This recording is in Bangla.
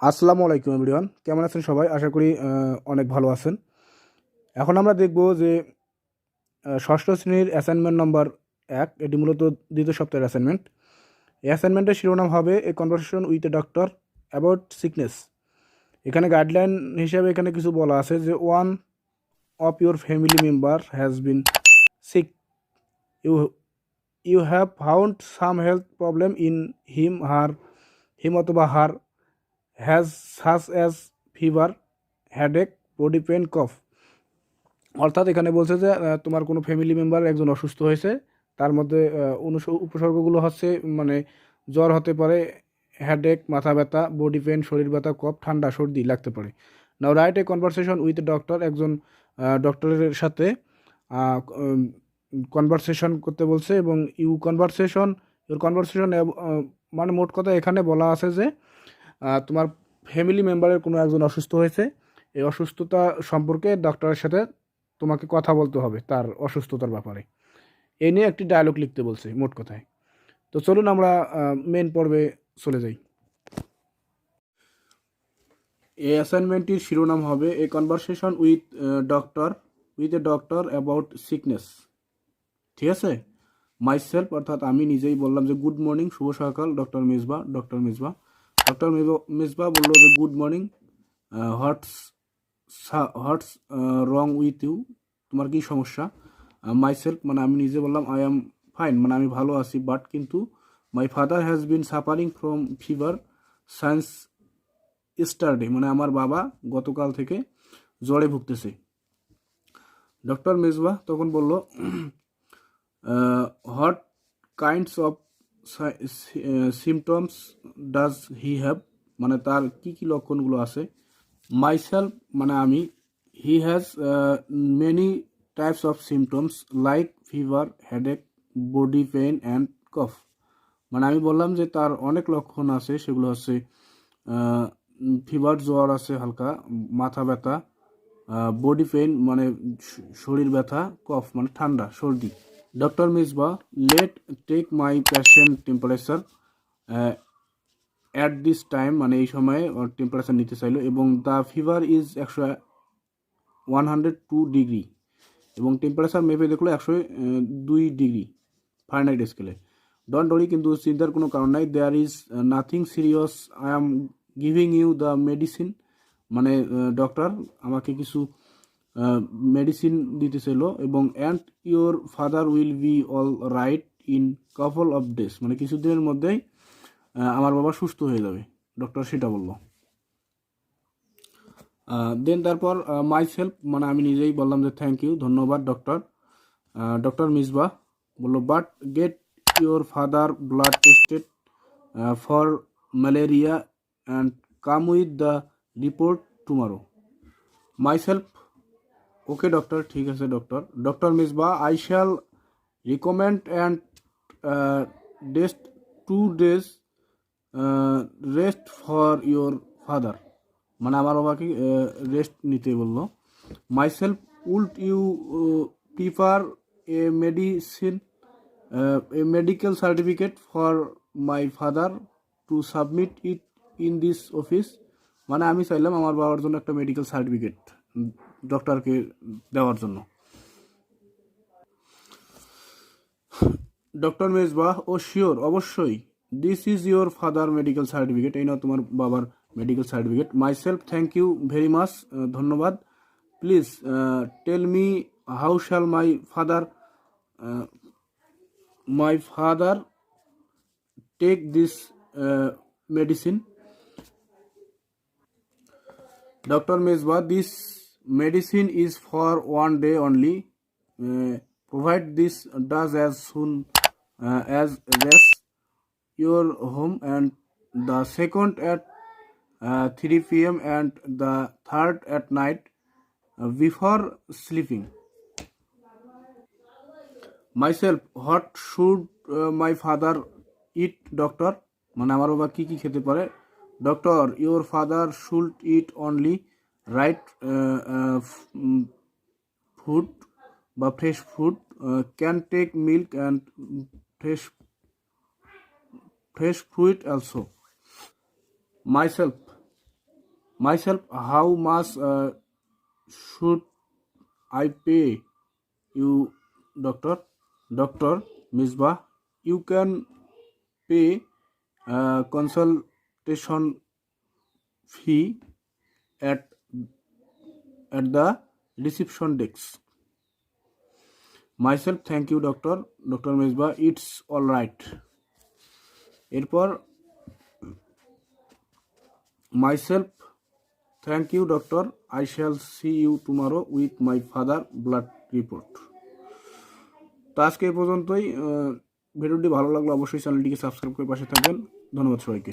আসসালামু আলাইকুম এভরিওয়ান, কেমন আছেন সবাই? আশা করি অনেক ভালো আছেন। এখন আমরা দেখব যে ষষ্ঠ শ্রেণীর অ্যাসাইনমেন্ট নম্বর 1, এটি মূলত দ্বিতীয় সপ্তাহের অ্যাসাইনমেন্ট। এই অ্যাসাইনমেন্টের শিরোনাম হবে a conversation with a doctor about sickness. এখানে গাইডলাইন হিসেবে এখানে কিছু বলা আছে যে one of your family member has been sick, you you have found some health problem in him অথবা her, has such as fever, headache, body pain, cough. অর্থাৎ এখানে বলছে যে তোমার কোনো ফ্যামিলি মেম্বার একজন অসুস্থ হয়েছে, তার মধ্যে উপসর্গগুলো হচ্ছে মানে জ্বর হতে পারে, হেডেক মাথা ব্যথা, বডি পেন শরীর ব্যথা, কফ ঠান্ডা সর্দি লাগতে পারে। Now write a conversation with doctor, একজন ডক্টরের সাথে কনভারসেশন করতে বলছে এবং ইউর কনভারসেশন মানে মোট কথা এখানে বলা আছে যে তোমার ফ্যামিলি মেম্বারের কোনো একজন অসুস্থ হয়েছে, এই অসুস্থতা সম্পর্কে ডক্টরের সাথে তোমাকে কথা বলতে হবে তার অসুস্থতার ব্যাপারে। এই নিয়ে একটি ডায়লগ লিখতে বলছে মোট কথায়। তো চলুন আমরা মেন পর্বে চলে যাই। এই অ্যাসাইনমেন্টটির শিরোনাম হবে a conversation with a doctor about sickness. ঠিক আছে? মাইসেলফ অর্থাৎ আমি নিজেই বললাম যে গুড মর্নিং, শুভ সকাল ডক্টর মিসবা বললো যে good morning, what's what's wrong with you, তোমার কি সমস্যা? মাইসেলফ মানে আমি নিজে বললাম আই অ্যাম ফাইন, মানে আমি ভালো আছি, বাট কিন্তু my father has been suffering from fever science ইস্টারডে, মানে আমার বাবা গতকাল থেকে জ্বরে ভুগতেছে। ডক্টর মিসবা তখন বলল what kinds of symptoms does he have, মানে তার কি কি লক্ষণগুলো আছে। মাইসেলফ মানে আমি, he has many types of symptoms like fever, headache, body pain and কফ, মানে আমি বললাম যে তার অনেক লক্ষণ আছে, সেগুলো হচ্ছে ফিভার জ্বর আছে হালকা, মাথা ব্যথা, বডি পেইন মানে শরীর ব্যথা, কফ মানে ঠান্ডা সর্দি। Doctor Misba let take my patient temperature at this time, মানে এই সময়ে ওর টেম্পারেচার নিতে চাইলো এবং দ্য ফিভার ইজ 102 ডিগ্রি এবং টেম্পারেচার মেপে দেখলো 102 ডিগ্রি ফারেনহাইট স্কেলে। ডোন্ট ওয়ারি, কিন্তু চিন্তার কোনো কারণ নাই, there is nothing serious, I am giving you the medicine, মানে ডক্টর আমাকে কিছু মেডিসিন দিতে ছিল এবং and your father will be all right in couple of days, মানে কিছুদিনের মধ্যেই আমার বাবা সুস্থ হয়ে যাবে, ডক্টর সেটা বললো। দেন তারপর মাইসেলফ মানে আমি নিজেই বললাম যে থ্যাংক ইউ, ধন্যবাদ ডক্টর। ডক্টর মিসবা বললো but get your father blood tested for malaria and come with the report tomorrow. Myself okay doctor, ঠিক আছে doctor. Doctor Misba I shall recommend and ডেস্ট 2 days rest for your father, মানে আমার বাবাকে রেস্ট নিতে বললো। Myself would you prefer a medical certificate for my father to submit it in this office, মানে আমি চাইলাম আমার বাবার জন্য একটা মেডিকেল সার্টিফিকেট ডক্টরকে দেওয়ার জন্য। ডক্টর মেজবাহ ও শিওর, অবশ্যই, this is your father medical certificate, এই নাও তোমার বাবার medical certificate. Myself thank you very much, ধন্যবাদ। Please tell me how shall my father take this medicine. Doctor Mezba this medicine is for 1 day only, provide this does as soon as reach your home, and the second at 3 p.m. and the third at night before sleeping. Myself, what should my father eat, doctor? মানে আমার বাবা কি কি খেতে পারে? Doctor, your father should eat only right food বা fresh food, can take milk and fresh fruit also. Myself, myself, how much should I pay you, doctor? Doctor Misbah, you can pay consultation fee at the reception desk. Myself, thank you, doctor. Dr. Misbah, it's all right. এরপর myself, thank you, doctor. I shall see you tomorrow with my father blood report. তো আজকে এই পর্যন্তই। ভিডিওটি ভালো লাগলে অবশ্যই চ্যানেলটিকে সাবস্ক্রাইব করে পাশে থাকবেন। ধন্যবাদ সবাইকে।